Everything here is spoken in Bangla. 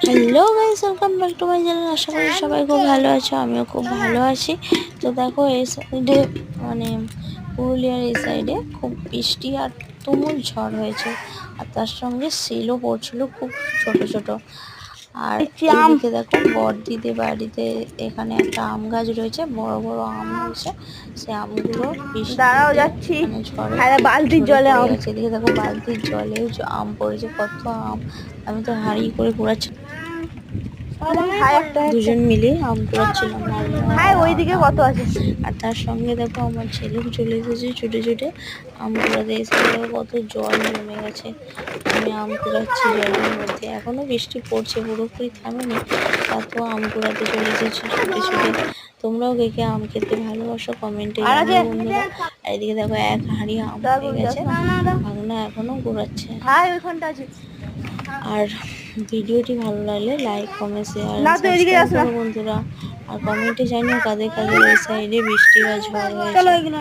Hello guys, welcome back to my channel. আশা করি সবাই খুব ভালো আছো, আমিও খুব ভালো আছি। তো দেখো এই সাইডে মানে পুরুলিয়ার এই সাইডে খুব বৃষ্টি আর তুমুল ঝড় হয়েছে, আর তার সঙ্গে সেলও পড়ছিল খুব ছোট ছোট। আর এইদিকে দেখো বড়দিদের বাড়িতে এখানে একটা আম গাছ রয়েছে, বড় বড় আম হয়েছে। সে আমগুলো দাঁড়াও বৃষ্টিতে যাচ্ছি। মানে ঝড়ে হ্যাঁ, বালতির ঝরে জলে পড়ে আম। গেছে। এদিকে দেখো বালতির জলে আম পড়েছে, কত আম। আমি তো হাঁড়ি করে কুড়াচ্ছি, হাই একটা দুজন মিলে আম কুড়াচ্ছিলাম, মাম্মু হাই, ওইদিকে আর কত আমি। আছে? আর তার সঙ্গে দেখো আমার ছেলেও চলে এসেছে ছুটে ছুটে আম কুড়াতে। এসে দেখো কত জল জমে গেছে। আমি আম কুড়াচ্ছি জলের মধ্যে, এখনো বৃষ্টি পড়ছে, পুরোপুরি থামেনি, তাতেও আম কুড়াতে চলে এসেছি ছুটে ছুটে। তোমরাও কে কে আম খেতে ভালোবাসো কমেন্টে আর আছে? জানিও বন্ধুরা। আর এদিকে দেখো এক হাঁড়ি আম হয়ে গেছে, না না না, ভাগনা এখনো কুড়াচ্ছে। হাই ওইখানটা আছে। আর ভিডিওটি ভালো লাগলে লাইক, কমেন্ট, শেয়ার না আর তো এদিকে সাবস্ক্রাইব যাস না। করো বন্ধুরা। আর কমেন্টে জানিও কাদের কাদের এই সাইডে বৃষ্টি বা ঝড় চলো হয়েছে। এখানে।